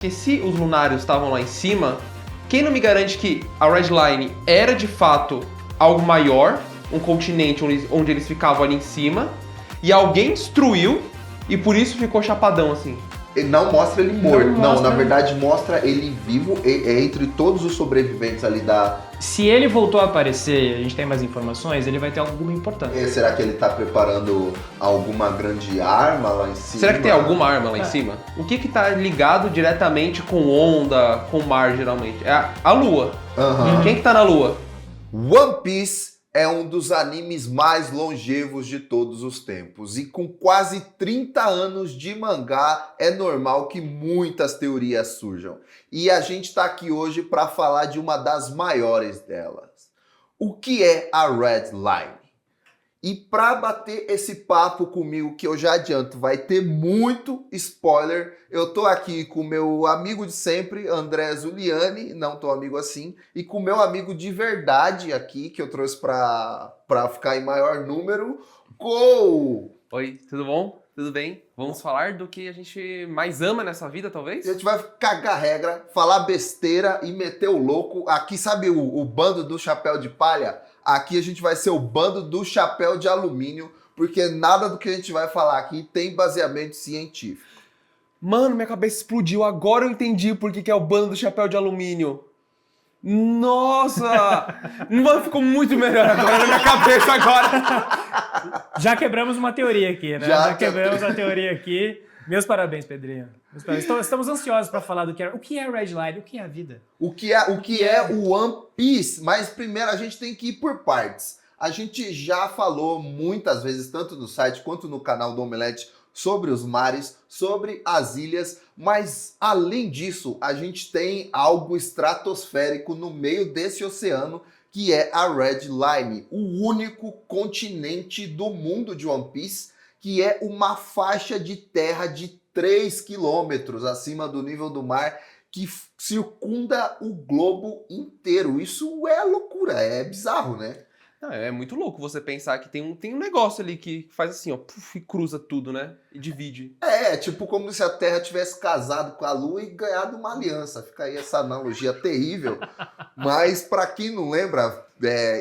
Porque se os lunários estavam lá em cima, quem não me garante que a Red Line era de fato algo maior, um continente onde eles ficavam ali em cima, e alguém destruiu e por isso ficou chapadão assim? Ele não mostra ele morto. Não mostra. Na verdade mostra ele vivo, entre todos os sobreviventes ali da... Se ele voltou a aparecer e a gente tem mais informações, ele vai ter alguma importância. Será que ele tá preparando alguma grande arma lá em cima? Será que tem alguma arma lá em cima? O que tá ligado diretamente com onda, com mar, geralmente? É a Lua. Aham. Quem que tá na Lua? One Piece é um dos animes mais longevos de todos os tempos. E com quase 30 anos de mangá, é normal que muitas teorias surjam. E a gente tá aqui hoje para falar de uma das maiores delas. O que é a Red Line? E para bater esse papo comigo, que eu já adianto, vai ter muito spoiler, eu tô aqui com o meu amigo de sempre, André Zuliani, não tão amigo assim, e com o meu amigo de verdade aqui, que eu trouxe para ficar em maior número, Cole! Oi, tudo bom? Tudo bem? Vamos falar do que a gente mais ama nessa vida, talvez? A gente vai cagar regra, falar besteira e meter o louco. Aqui, sabe o bando do chapéu de palha? Aqui a gente vai ser o bando do chapéu de alumínio, porque nada do que a gente vai falar aqui tem baseamento científico. Mano, minha cabeça explodiu. Agora eu entendi por que é o bando do chapéu de alumínio. Nossa! Mano, ficou muito melhor agora na minha cabeça agora. Já quebramos uma teoria aqui, né? Já Já quebramos a teoria aqui. Meus parabéns, Pedrinho. Meus parabéns. Estamos ansiosos para falar do que é. O que é Red Line? O que é a vida? O que é o One Piece? Mas primeiro a gente tem que ir por partes. A gente já falou muitas vezes, tanto no site quanto no canal do Omelete, sobre os mares, sobre as ilhas, mas além disso, a gente tem algo estratosférico no meio desse oceano, que é a Red Line, o único continente do mundo de One Piece, que é uma faixa de terra de 3 quilômetros acima do nível do mar, que circunda o globo inteiro. Isso é loucura, é bizarro, né? Não, é muito louco você pensar que tem um negócio ali que faz assim, ó, puf, e cruza tudo, né? E divide. É, tipo como se a Terra tivesse casado com a Lua e ganhado uma aliança. Fica aí essa analogia terrível. Mas para quem não lembra,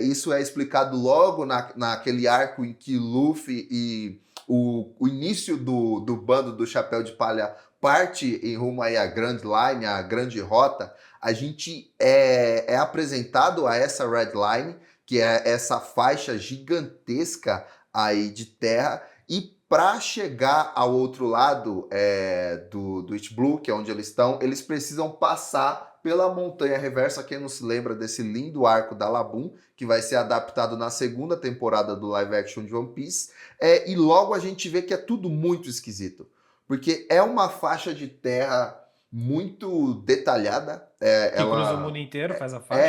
isso é explicado logo naquele arco em que Luffy e o início do bando do Chapéu de Palha parte em rumo aí à Grand Line, a Grande Rota. A gente é apresentado a essa Red Line, que é essa faixa gigantesca aí de terra, e para chegar ao outro lado do East Blue, que é onde eles estão, eles precisam passar pela Montanha Reversa. Quem não se lembra desse lindo arco da Labum, que vai ser adaptado na segunda temporada do live action de One Piece, e logo a gente vê que é tudo muito esquisito, porque é uma faixa de terra muito detalhada. Que cruza o mundo inteiro, faz a faixa.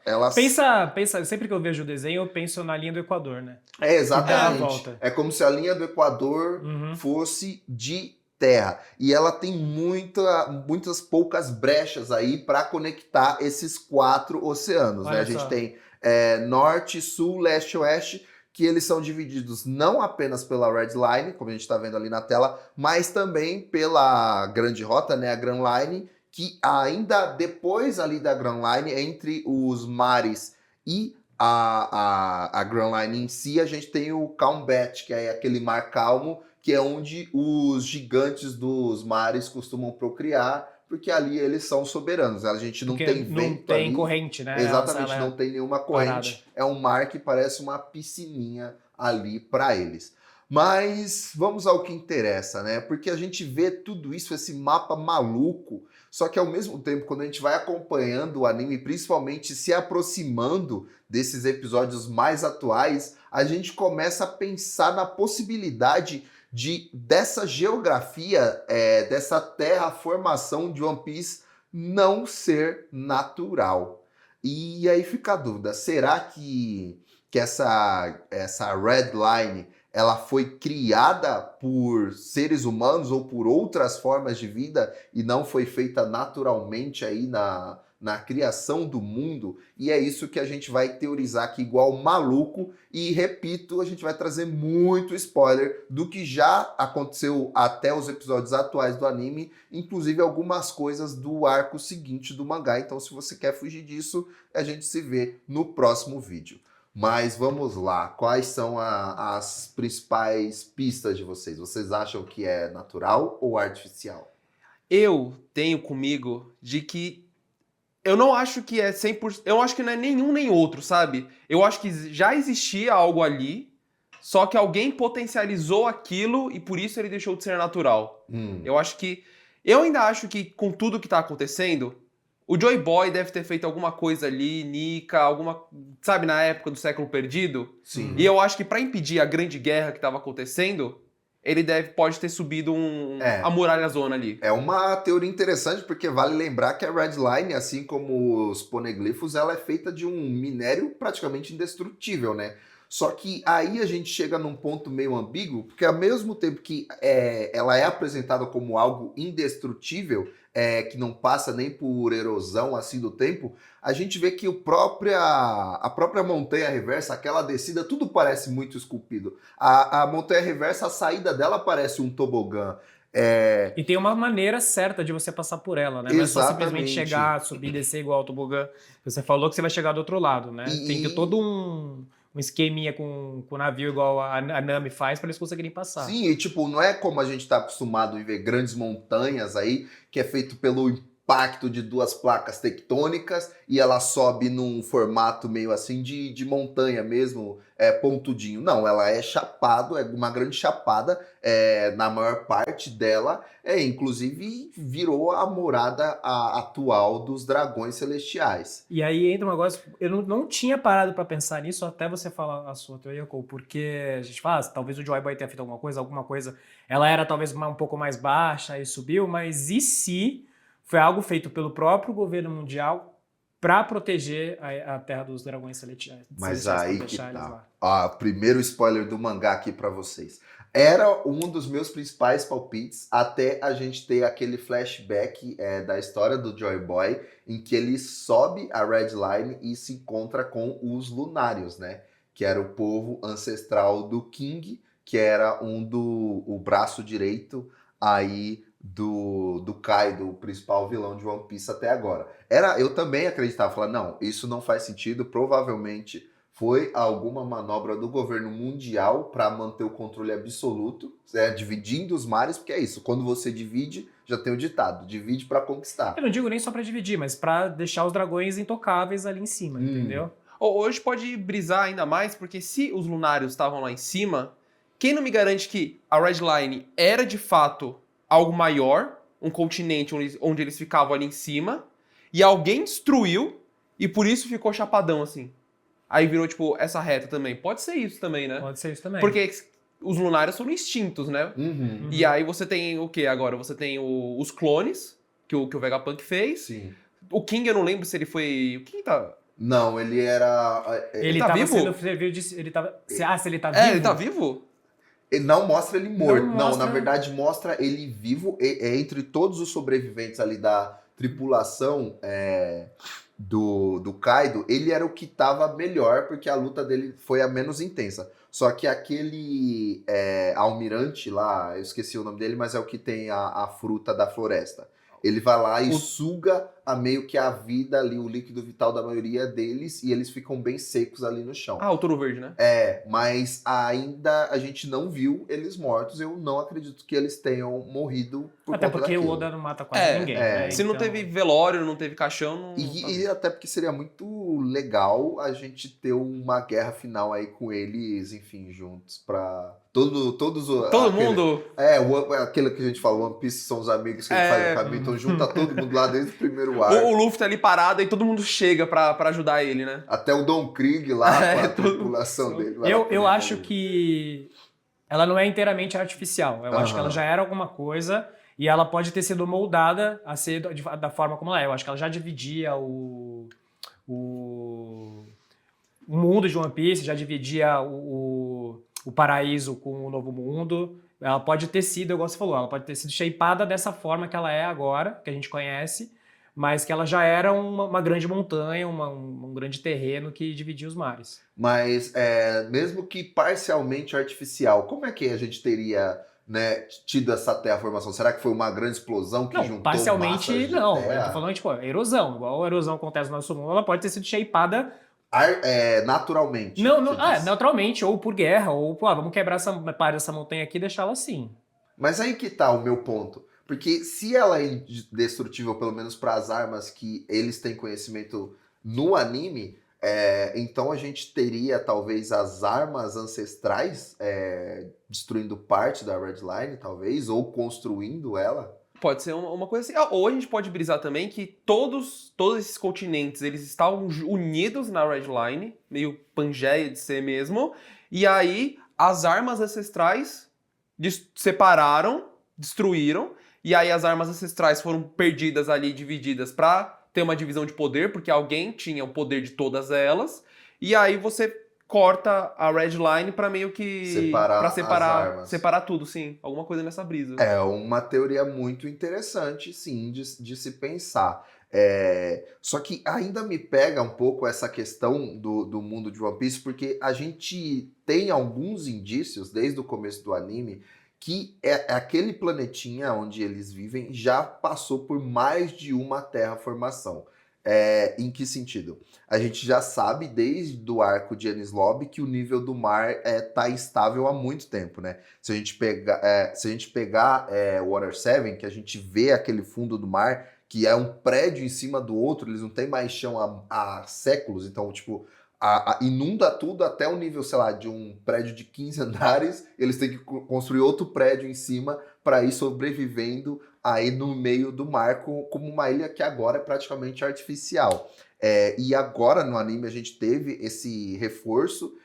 Ela... Pensa, sempre que eu vejo o desenho, eu penso na linha do Equador, né? Exatamente. Que dá a volta. É como se a linha do Equador fosse de terra. E ela tem muitas poucas brechas aí para conectar esses 4 oceanos, né? A gente tem norte, sul, leste e oeste, que eles são divididos não apenas pela Red Line, como a gente está vendo ali na tela, mas também pela Grande Rota, né, a Grand Line, que ainda depois ali da Grand Line, entre os mares e a Grand Line em si, a gente tem o Calm Bat, que é aquele mar calmo, que é onde os gigantes dos mares costumam procriar, porque ali eles são soberanos. A gente não tem vento ali. Não tem corrente, né? Exatamente, não tem nenhuma corrente. É um mar que parece uma piscininha ali para eles. Mas vamos ao que interessa, né? Porque a gente vê tudo isso, esse mapa maluco, só que ao mesmo tempo, quando a gente vai acompanhando o anime, principalmente se aproximando desses episódios mais atuais, a gente começa a pensar na possibilidade dessa geografia, dessa terraformação de One Piece não ser natural. E aí fica a dúvida, será que essa Red Line ela foi criada por seres humanos ou por outras formas de vida e não foi feita naturalmente aí na criação do mundo, e é isso que a gente vai teorizar aqui igual maluco, e repito, a gente vai trazer muito spoiler do que já aconteceu até os episódios atuais do anime, inclusive algumas coisas do arco seguinte do mangá, então se você quer fugir disso, a gente se vê no próximo vídeo. Mas vamos lá, quais são as principais pistas de vocês? Vocês acham que é natural ou artificial? Eu tenho comigo de que eu não acho que é 100%. Eu acho que não é nenhum nem outro, sabe? Eu acho que já existia algo ali, só que alguém potencializou aquilo e por isso ele deixou de ser natural. Eu acho que. Eu ainda acho que com tudo que tá acontecendo, o Joy Boy deve ter feito alguma coisa ali, Nika, alguma. Sabe, na época do século perdido? Sim. E eu acho que pra impedir a grande guerra que tava acontecendo, ele pode ter subido a muralha zona ali. É uma teoria interessante, porque vale lembrar que a Red Line, assim como os poneglifos, ela é feita de um minério praticamente indestrutível, né? Só que aí a gente chega num ponto meio ambíguo, porque ao mesmo tempo que ela é apresentada como algo indestrutível, que não passa nem por erosão assim do tempo, a gente vê que a própria montanha reversa, aquela descida, tudo parece muito esculpido. A montanha reversa, a saída dela parece um tobogã. E tem uma maneira certa de você passar por ela, né? Não é só simplesmente chegar, subir, descer igual ao tobogã. Você falou que você vai chegar do outro lado, né? Tem que todo um esqueminha com o navio igual a Nami faz para eles conseguirem passar. Sim, e tipo, não é como a gente tá acostumado a ver grandes montanhas aí, que é feito pelo impacto de duas placas tectônicas e ela sobe num formato meio assim de montanha mesmo, pontudinho. Não, ela é chapado, é uma grande chapada, na maior parte dela, inclusive virou a morada atual dos dragões celestiais. E aí entra um negócio, eu não tinha parado pra pensar nisso até você falar a sua teoria, Cole, porque a gente fala, talvez o Joy Boy tenha feito alguma coisa, ela era talvez um pouco mais baixa e subiu, mas e se foi algo feito pelo próprio governo mundial para proteger a Terra dos Dragões Celestiais? Mas aí que tá. Primeiro spoiler do mangá aqui pra vocês. Era um dos meus principais palpites até a gente ter aquele flashback da história do Joy Boy, em que ele sobe a Red Line e se encontra com os Lunários, né? Que era o povo ancestral do King, que era o braço direito aí do Kaido, o principal vilão de One Piece até agora. Eu também acreditava, falava, não, isso não faz sentido, provavelmente foi alguma manobra do governo mundial para manter o controle absoluto, dividindo os mares, porque é isso, quando você divide, já tem o ditado, divide para conquistar. Eu não digo nem só para dividir, mas para deixar os dragões intocáveis ali em cima, entendeu? Hoje pode brisar ainda mais, porque se os Lunários estavam lá em cima, quem não me garante que a Red Line era de fato algo maior, um continente onde eles ficavam ali em cima, e alguém destruiu e por isso ficou chapadão assim. Aí virou, tipo, essa reta também. Pode ser isso também, né? Pode ser isso também. Porque os Lunários foram extintos, né? E aí você tem o quê agora? Você tem os clones, que o Vegapunk fez. Sim. O King, eu não lembro se ele foi... O King tá... Não, ele era... Ele tá vivo? Ele tava... se ele tá vivo? Ele tá vivo? Ele não mostra ele morto. Não, mostra... na verdade mostra ele vivo. Entre todos os sobreviventes ali da tripulação do Kaido, ele era o que tava melhor, porque a luta dele foi a menos intensa. Só que aquele almirante lá, eu esqueci o nome dele, mas é o que tem a fruta da floresta. Ele vai lá e suga meio que a vida ali, o líquido vital da maioria deles, e eles ficam bem secos ali no chão. O Touro Verde, né? Mas ainda a gente não viu eles mortos. Eu não acredito que eles tenham morrido por até conta porque daquilo. o Oda não mata quase ninguém. Né? Se não teve velório, não teve caixão... E até porque seria muito legal a gente ter uma guerra final aí com eles, enfim, juntos, pra... Todo mundo? Aquele que a gente fala, One Piece são os amigos que ele faz no caminho, então junta todo mundo lá desde o primeiro arco. O Luffy tá ali parado e todo mundo chega pra ajudar ele, né? Até o Don Krieg lá, com a tripulação dele. Eu acho que ela não é inteiramente artificial. Eu acho que ela já era alguma coisa e ela pode ter sido moldada a ser da forma como ela é. Eu acho que ela já dividia o mundo de One Piece, já dividia o o paraíso com o novo mundo. Ela pode ter sido, igual você falou, ela pode ter sido shapeada dessa forma que ela é agora, que a gente conhece, mas que ela já era uma grande montanha, um grande terreno que dividia os mares. Mas mesmo que parcialmente artificial, como é que a gente teria, né, tido essa terraformação? Será que foi uma grande explosão que Não, juntou parcialmente massas de não. terra? Eu tô falando, tipo, erosão. Igual a erosão acontece no nosso mundo, ela pode ter sido shapeada Naturalmente. não, você diz. naturalmente, ou por guerra, ou, pô, vamos quebrar essa parte dessa montanha aqui e deixá-la assim. Mas aí que tá o meu ponto. Porque se ela é indestrutível, pelo menos para as armas que eles têm conhecimento no anime, então a gente teria talvez as armas ancestrais destruindo parte da Red Line, talvez, ou construindo ela. Pode ser uma coisa assim. Ou a gente pode brisar também que todos esses continentes, eles estavam unidos na Red Line, meio Pangeia de ser mesmo, e aí as armas ancestrais separaram, destruíram, e aí as armas ancestrais foram perdidas ali, divididas pra ter uma divisão de poder, porque alguém tinha o poder de todas elas, e aí você corta a Red Line pra meio que... Separar pra as armas. separar tudo, sim. Alguma coisa nessa brisa. É uma teoria muito interessante, sim, de se pensar. Só que ainda me pega um pouco essa questão do mundo de One Piece, porque a gente tem alguns indícios, desde o começo do anime, que aquele planetinha onde eles vivem já passou por mais de uma terraformação. Em que sentido? A gente já sabe, desde o arco de Enies Lobby, que o nível do mar tá instável há muito tempo, né? Se a gente pegar Water 7, que a gente vê aquele fundo do mar, que é um prédio em cima do outro, eles não têm mais chão há séculos, então, tipo, inunda tudo até o nível, sei lá, de um prédio de 15 andares, eles têm que construir outro prédio em cima para ir sobrevivendo aí no meio do mar, como uma ilha que agora é praticamente artificial. E agora no anime a gente teve esse reforço.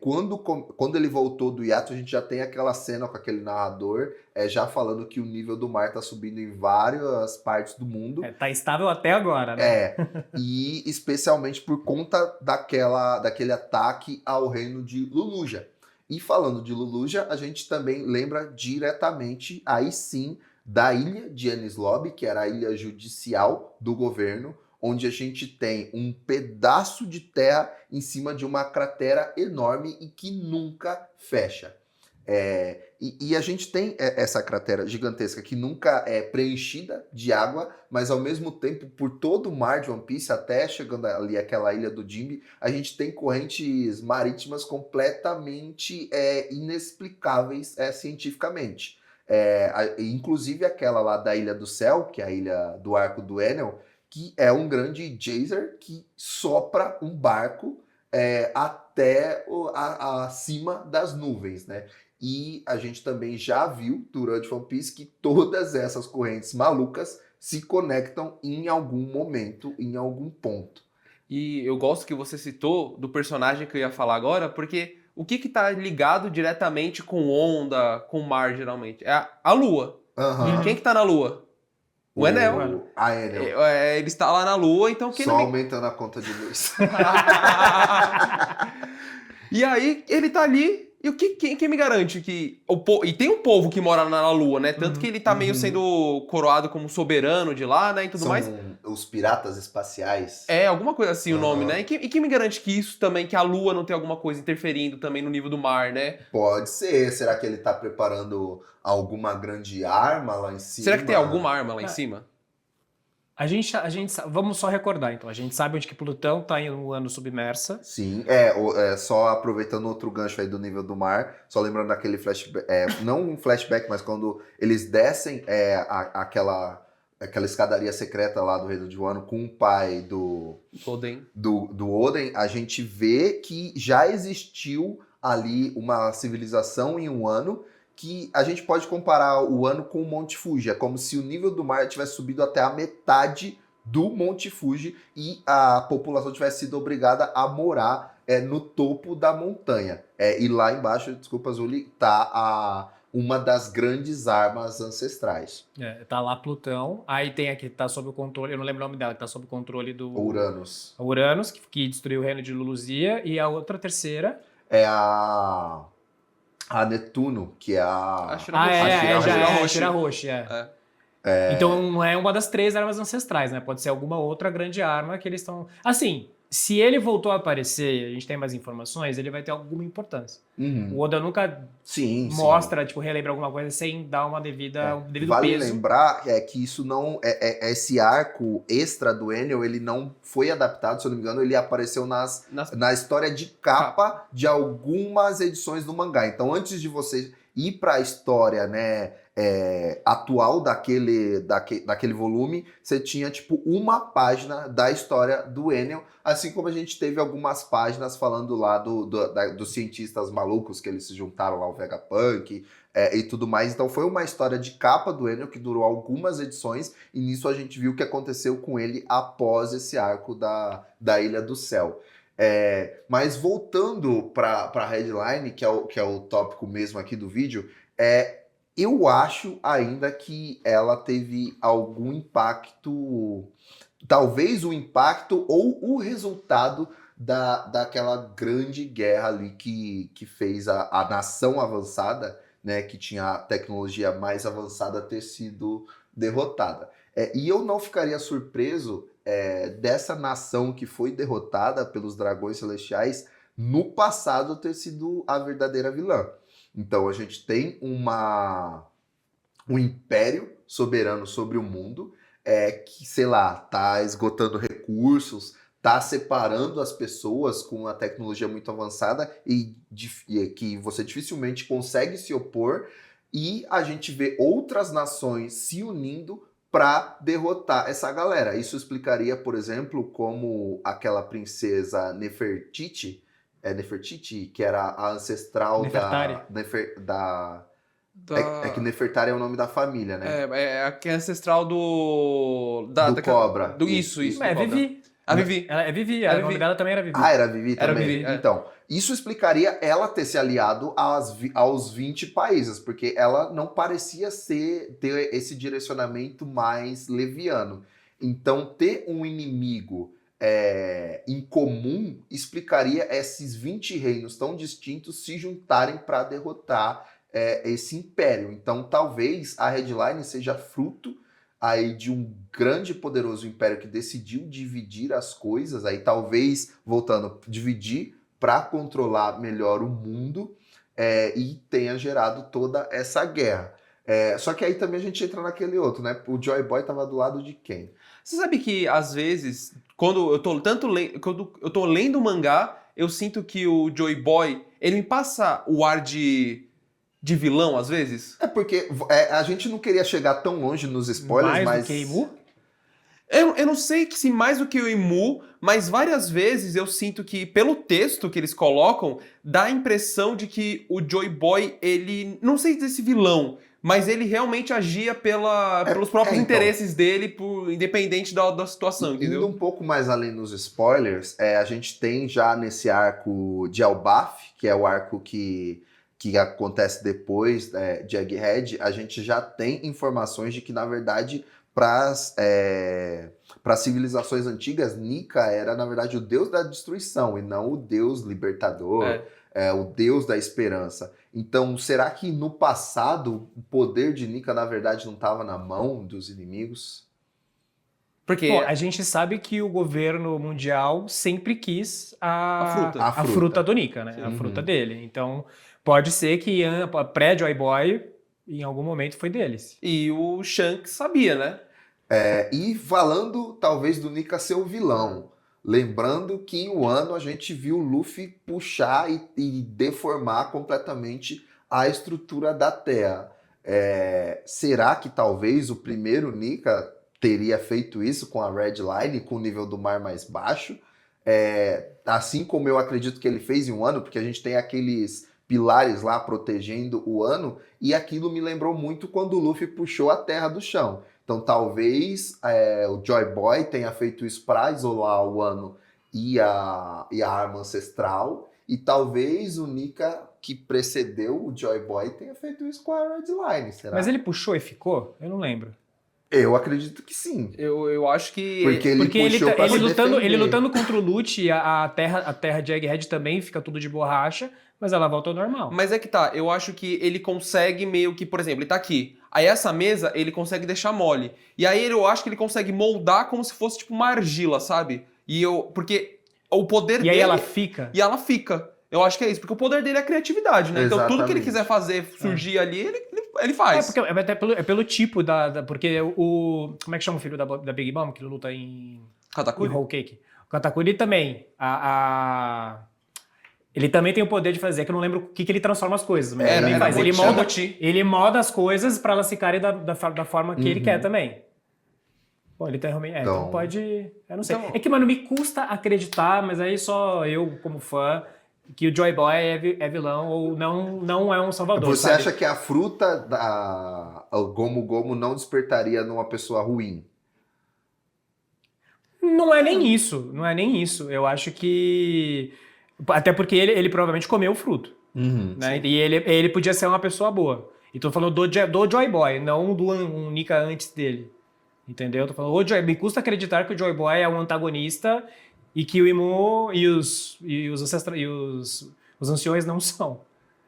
Quando ele voltou do hiato, a gente já tem aquela cena com aquele narrador já falando que o nível do mar está subindo em várias partes do mundo. Tá estável até agora, né? E especialmente por conta daquele ataque ao reino de Luluja. E falando de Luluja, a gente também lembra diretamente, aí sim, da ilha de Enies Lobby, que era a ilha judicial do governo, onde a gente tem um pedaço de terra em cima de uma cratera enorme e que nunca fecha. E a gente tem essa cratera gigantesca que nunca é preenchida de água, mas ao mesmo tempo, por todo o mar de One Piece, até chegando ali àquela ilha do Jinbe, a gente tem correntes marítimas completamente inexplicáveis cientificamente. Inclusive aquela lá da Ilha do Céu, que é a ilha do Arco do Enel, que é um grande geyser que sopra um barco até acima das nuvens, né? E a gente também já viu durante One Piece que todas essas correntes malucas se conectam em algum momento, em algum ponto. E eu gosto que você citou do personagem que eu ia falar agora, porque o que tá ligado diretamente com onda, com mar, geralmente? É a Lua. Uhum. E quem que tá na Lua? O Enel. A Enel. Ele está lá na Lua, então... Só aumentando a conta de luz. E aí, ele tá ali... E quem me garante que... E tem um povo que mora na Lua, né? Tanto que ele tá meio sendo coroado como soberano de lá, né? E tudo mais. São os piratas espaciais. Alguma coisa assim o nome, né? E quem me garante que isso também, que a Lua não tem alguma coisa interferindo também no nível do mar, né? Pode ser. Será que ele tá preparando alguma grande arma lá em cima? Será que tem alguma arma lá em cima? A gente vamos só recordar, então. A gente sabe onde que Plutão está em um ano submersa. Sim, só aproveitando outro gancho aí do nível do mar, só lembrando daquele flashback, não um flashback, mas quando eles descem aquela escadaria secreta lá do Reino de Wano com o pai do Oden, a gente vê que já existiu ali uma civilização em um ano, que a gente pode comparar o ano com o Monte Fuji. É como se o nível do mar tivesse subido até a metade do Monte Fuji e a população tivesse sido obrigada a morar no topo da montanha. E lá embaixo, desculpa, Zuli, tá uma das grandes armas ancestrais. Tá lá Plutão, aí tem aqui, tá sob o controle, eu não lembro o nome dela, que tá sob o controle do... Uranus. Uranus, que destruiu o reino de Luluzia, e a outra terceira... É a... a Netuno, que é a... A Shira Ah, Hoshi. é, já é, Hoshi. Shira Hoshi, Então não é uma das 3 armas ancestrais, né? Pode ser alguma outra grande arma que eles estão... Assim, se ele voltou a aparecer e a gente tem mais informações, ele vai ter alguma importância. Uhum. O Oda nunca Sim, mostra, tipo, relembra alguma coisa sem dar um devido Vale peso. lembrar que isso não esse arco extra do Enel, ele não foi adaptado, se eu não me engano, ele apareceu na história de capa de algumas edições do mangá. Então, antes de você ir para a história, né, atual daquele volume, você tinha tipo uma página da história do Enel, assim como a gente teve algumas páginas falando lá dos cientistas malucos que eles se juntaram lá, o Vegapunk e tudo mais. Então foi uma história de capa do Enel que durou algumas edições, e nisso a gente viu o que aconteceu com ele após esse arco da Ilha do Céu. Mas voltando para a headline, que é o tópico mesmo aqui do vídeo, eu acho ainda que ela teve algum impacto, talvez o impacto ou o resultado daquela grande guerra ali que fez a nação avançada, né, que tinha a tecnologia mais avançada, ter sido derrotada. E eu não ficaria surpreso dessa nação que foi derrotada pelos dragões celestiais no passado ter sido a verdadeira vilã. Então a gente tem um império soberano sobre o mundo que, sei lá, tá esgotando recursos, tá separando as pessoas com uma tecnologia muito avançada e que você dificilmente consegue se opor, e a gente vê outras nações se unindo para derrotar essa galera. Isso explicaria, por exemplo, como aquela princesa Nefertiti, que era a ancestral Nefertari. que Nefertari é o nome da família, né? Que é ancestral do Cobra. Isso. É do Cobra. Vivi. A Vivi. Ela é Vivi, Era o nome Vivi. dela também era Vivi. Ah, era Vivi Era também? Vivi, Então, isso explicaria ela ter se aliado aos 20 países, porque ela não parecia ter esse direcionamento mais leviano. Então, ter um inimigo em comum explicaria esses 20 reinos tão distintos se juntarem para derrotar esse império. Então, talvez a headline seja fruto aí de um grande e poderoso império que decidiu dividir as coisas, aí talvez, voltando, dividir para controlar melhor o mundo, e tenha gerado toda essa guerra. Só que aí também a gente entra naquele outro, né? O Joy Boy tava do lado de quem? Você sabe que, às vezes, quando eu tô lendo o mangá, eu sinto que o Joy Boy, ele me passa o ar de vilão, às vezes. Porque a gente não queria chegar tão longe nos spoilers, Mais do que Imu? Eu não sei se mais do que o Imu, mas várias vezes eu sinto que, pelo texto que eles colocam, dá a impressão de que o Joy Boy, ele... Não sei desse vilão, mas ele realmente agia pelos próprios interesses dele, independente da situação, entendeu? Indo um pouco mais além nos spoilers, a gente tem já nesse arco de Elbaf, que é o arco que acontece depois de Egghead, a gente já tem informações de que, na verdade, para as civilizações antigas, Nika era, na verdade, o deus da destruição e não o deus libertador, o deus da esperança. Então, será que no passado o poder de Nika, na verdade, não estava na mão dos inimigos? Porque Bom, a gente sabe que o governo mundial sempre quis a fruta. fruta do Nika, né? Sim. A fruta dele. Então, pode ser que pré-Joy Boy, em algum momento, foi deles. E o Shanks sabia, né? E falando, talvez, do Nika ser o vilão. Lembrando que em Wano a gente viu o Luffy puxar e deformar completamente a estrutura da Terra. Será que talvez o primeiro Nika teria feito isso com a Red Line, com o nível do mar mais baixo? Assim como eu acredito que ele fez em Wano, porque a gente tem aqueles pilares lá protegendo o Wano, e aquilo me lembrou muito quando o Luffy puxou a terra do chão. Então talvez o Joy Boy tenha feito isso para isolar o Wano e a arma ancestral, e talvez o Nika que precedeu o Joy Boy tenha feito isso com a Red Line, será? Mas ele puxou e ficou? Eu não lembro. Eu acredito que sim. Eu acho que... Porque ele puxou pra se defender. ele lutando contra o Lute, a terra de Egghead também fica tudo de borracha, mas ela volta ao normal. Mas é que tá, eu acho que ele consegue meio que, por exemplo, ele tá aqui. Aí essa mesa ele consegue deixar mole. E aí eu acho que ele consegue moldar como se fosse tipo uma argila, sabe? Porque o poder dele... E aí ela fica? E ela fica. Eu acho que é isso, porque o poder dele é a criatividade, né? Então tudo que ele quiser fazer surgir ali, ele faz. É pelo tipo porque como é que chama o filho da Big Mom, que luta em Katakuri? Whole Cake? O Katakuri também. Ele também tem o poder de fazer, que eu não lembro o que ele transforma as coisas, mas ele também faz. Ele molda as coisas pra elas ficarem da forma que ele quer também. Bom, ele tem realmente... então pode... Eu não sei. Então, é que, mano, me custa acreditar, mas aí só eu, como fã, que o Joy Boy é vilão ou não é um salvador. Você acha que a fruta o Gomu Gomu não despertaria numa pessoa ruim? Não é nem isso. Não é nem isso. Eu acho que... Até porque ele provavelmente comeu o fruto. Né? E ele podia ser uma pessoa boa. E tô falando do Joy Boy, não do Nika antes dele. Entendeu? Tô falando, me custa acreditar que o Joy Boy é um antagonista e que o Imu e os anciões não são.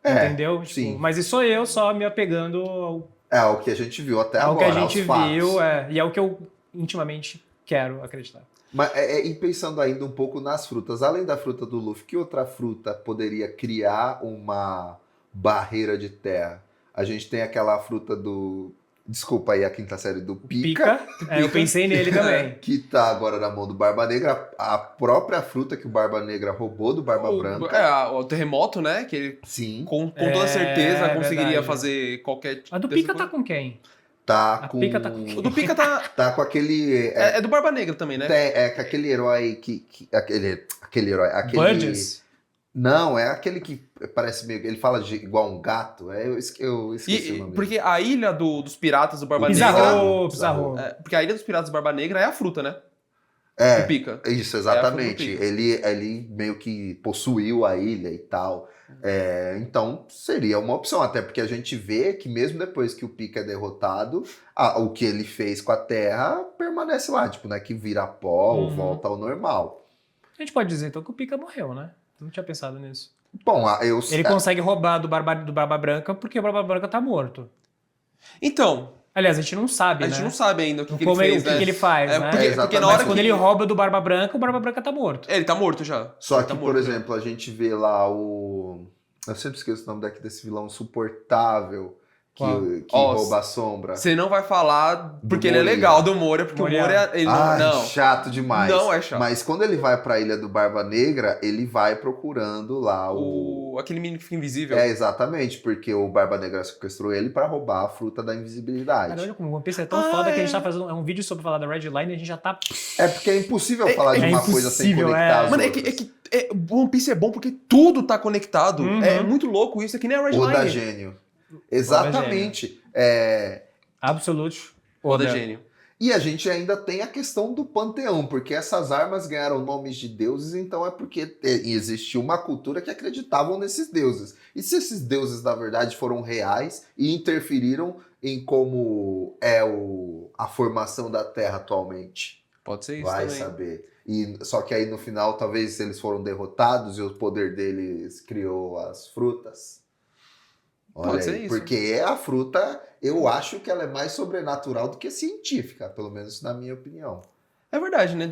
Entendeu? Sim. Mas isso sou eu só me apegando ao que a gente viu até agora. Ao que a gente viu, e é o que eu intimamente quero acreditar. Mas e pensando ainda um pouco nas frutas, além da fruta do Luffy, que outra fruta poderia criar uma barreira de terra? A gente tem aquela fruta do... Desculpa aí a quinta série do Pika. Eu pensei nele também. Que tá agora na mão do Barba Negra. A própria fruta que o Barba Negra roubou do Barba Branca. O terremoto, né? Que ele Sim. com toda certeza conseguiria fazer qualquer... A do Pika tá com quem? Pika tá com... O do Pika tá com aquele... É do Barba Negra também, né? Com aquele herói aquele herói... Burgess? Não, é aquele que parece meio... Ele fala igual um gato. Eu esqueci o nome. Porque a ilha dos piratas do Barba Negra... Pizarro. Porque a ilha dos piratas do Barba Negra é a fruta, né? Do Pika. Isso, exatamente. Ele meio que possuiu a ilha e tal. Então, seria uma opção. Até porque a gente vê que mesmo depois que o Pika é derrotado, o que ele fez com a Terra permanece lá. Tipo, né? Que vira pó ou volta ao normal. A gente pode dizer, então, que o Pika morreu, né? Eu não tinha pensado nisso. Bom, ele consegue roubar do Barba Branca porque o Barba Branca tá morto. Então... Aliás, a gente não sabe, A gente não sabe ainda o que ele fez, né? O que ele faz, né? Porque na hora quando ele rouba do Barba Branca tá morto. Ele tá morto já. Só que, por exemplo, a gente vê lá o... Eu sempre esqueço o nome desse vilão insuportável que rouba a sombra. Você não vai falar porque ele é legal do Moria, porque o Moria... não. Chato demais. Não é chato. Mas quando ele vai pra Ilha do Barba Negra, ele vai procurando lá aquele menino que fica invisível. Exatamente, porque o Barba Negra sequestrou ele pra roubar a fruta da invisibilidade. Caralho, como o One Piece é tão foda que a gente tá fazendo um vídeo sobre falar da Red Line e a gente já tá... Porque é impossível falar de uma coisa sem conectar as Mano, outras. One Piece é bom porque tudo tá conectado. É muito louco isso, é que nem a Red Line. Oda Gênio. Exatamente. Absolute. Oda Gênio. E a gente ainda tem a questão do panteão, porque essas armas ganharam nomes de deuses, então é porque existiu uma cultura que acreditavam nesses deuses. E se esses deuses, na verdade, foram reais e interferiram em como é a formação da Terra atualmente? Pode ser isso Vai também. saber. Só que aí no final, talvez eles foram derrotados e o poder deles criou as frutas. Olha Pode ser aí, isso. porque a fruta, eu acho que ela é mais sobrenatural do que científica, pelo menos na minha opinião. É verdade, né?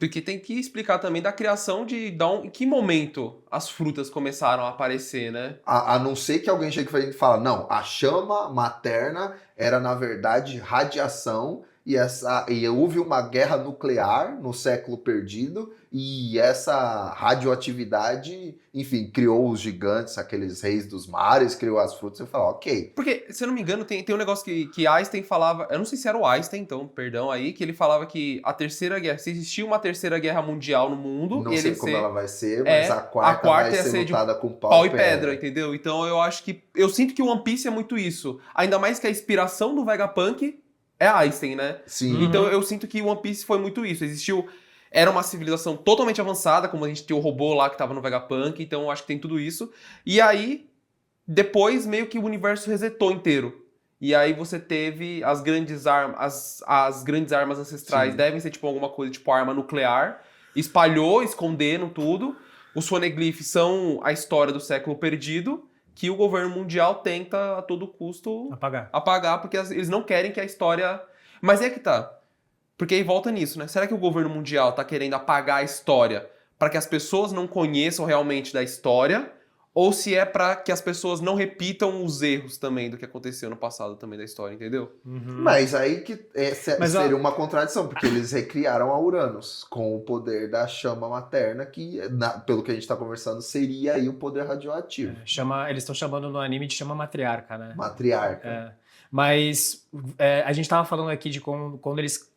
Porque tem que explicar também da criação em que momento as frutas começaram a aparecer, né? A não ser que alguém chegue pra gente e fala, não, a chama materna era na verdade radiação e houve uma guerra nuclear no século perdido e essa radioatividade, enfim, criou os gigantes, aqueles reis dos mares, criou as frutas. Você fala, ok. Porque, se eu não me engano, tem um negócio que Einstein falava, eu não sei se era o Einstein, então, perdão aí, que ele falava que a terceira guerra, se existia uma terceira guerra mundial no mundo... Não sei como ela vai ser, mas a quarta vai ser lutada com pau e pedra, entendeu? Então eu sinto que o One Piece é muito isso. Ainda mais que a inspiração do Vegapunk é Einstein, né? Sim. Então eu sinto que o One Piece foi muito isso. Era uma civilização totalmente avançada, como a gente tem o robô lá que tava no Vegapunk, então eu acho que tem tudo isso. E aí, depois, meio que o universo resetou inteiro. E aí você teve as grandes armas, as grandes armas ancestrais Sim. devem ser tipo alguma coisa tipo arma nuclear. Espalhou, esconderam tudo. Os Poneglyphs são a história do século perdido que o governo mundial tenta a todo custo apagar porque eles não querem que a história... Mas é que tá. Porque aí volta nisso, né? Será que o governo mundial tá querendo apagar a história para que as pessoas não conheçam realmente da história? Ou se é para que as pessoas não repitam os erros também do que aconteceu no passado também da história, entendeu? Mas aí que Mas, seria uma contradição, porque eles recriaram a Uranus com o poder da chama materna, que, pelo que a gente está conversando, seria aí o poder radioativo. Eles estão chamando no anime de chama matriarca, né? Matriarca. Mas a gente estava falando aqui de quando eles...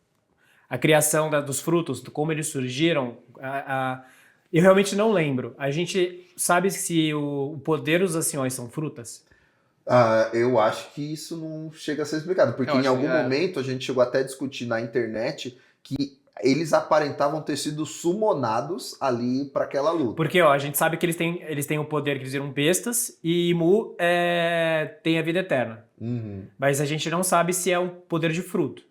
A criação dos frutos, como eles surgiram... Eu realmente não lembro. A gente sabe se o poder dos anciões são frutas? Eu acho que isso não chega a ser explicado, porque em algum momento a gente chegou até a discutir na internet que eles aparentavam ter sido summonados ali para aquela luta. Porque a gente sabe que eles têm o poder que eles viram bestas e Mu tem a vida eterna. Uhum. Mas a gente não sabe se é um poder de fruto.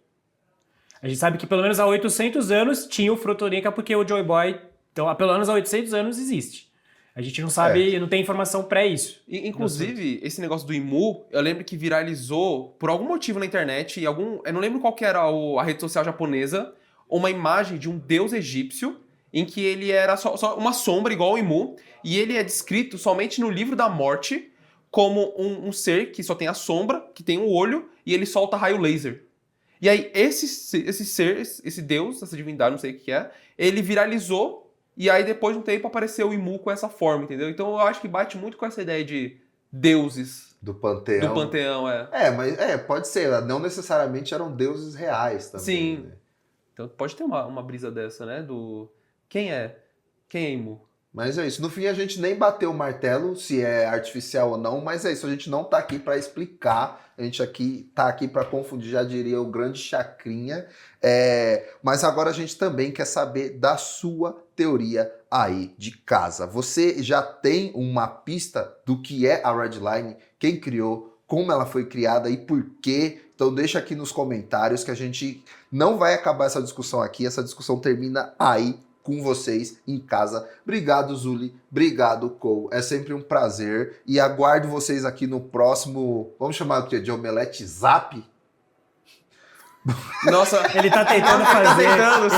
A gente sabe que pelo menos há 800 anos tinha o fruto Nika porque o Joy Boy... Então, pelo menos há 800 anos existe. A gente não sabe, não tem informação pré isso. Inclusive, esse negócio do Imu, eu lembro que viralizou por algum motivo na internet, eu não lembro qual que era a rede social japonesa, uma imagem de um deus egípcio, em que ele era só uma sombra igual ao Imu, e ele é descrito somente no livro da morte como um ser que só tem a sombra, que tem um olho, e ele solta raio laser. E aí, esse ser, esse deus, essa divindade, não sei o que é, ele viralizou. E aí, depois de um tempo, apareceu o Imu com essa forma, entendeu? Então, eu acho que bate muito com essa ideia de deuses. Do panteão. Do panteão, Mas pode ser. Não necessariamente eram deuses reais também. Sim. Né? Então, pode ter uma brisa dessa, né? Quem é Imu? Mas é isso. No fim, a gente nem bateu o martelo se é artificial ou não, mas é isso. A gente não tá aqui para explicar. A gente tá aqui para confundir, já diria o grande Chacrinha. Mas agora a gente também quer saber da sua teoria aí de casa. Você já tem uma pista do que é a Redline, quem criou, como ela foi criada e por quê? Então deixa aqui nos comentários que a gente não vai acabar essa discussão aqui. Essa discussão termina aí com vocês em casa. Obrigado, Zuli. Obrigado, Cole. É sempre um prazer. E aguardo vocês aqui no próximo... Vamos chamar o quê? De Omelete Zap? Nossa, ele tá tentando fazer.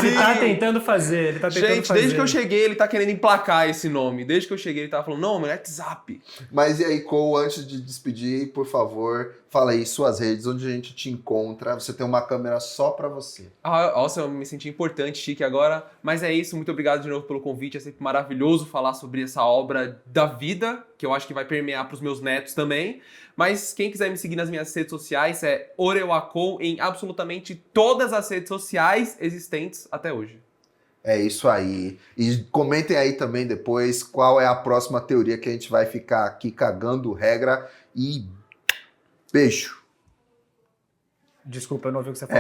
Ele tá tentando fazer. Gente, desde que eu cheguei, ele tá querendo emplacar esse nome. Desde que eu cheguei, ele tava falando, não, Omelete Zap. Mas e aí, Cole, antes de despedir, por favor, fala aí suas redes, onde a gente te encontra. Você tem uma câmera só pra você. Nossa, eu me senti importante, chique agora. Mas é isso, muito obrigado de novo pelo convite. É sempre maravilhoso falar sobre essa obra da vida, que eu acho que vai permear pros meus netos também. Mas quem quiser me seguir nas minhas redes sociais é Orewako em absolutamente todas as redes sociais existentes até hoje. É isso aí. E comentem aí também depois qual é a próxima teoria que a gente vai ficar aqui cagando regra. E beijo. Desculpa, eu não ouvi o que você falou.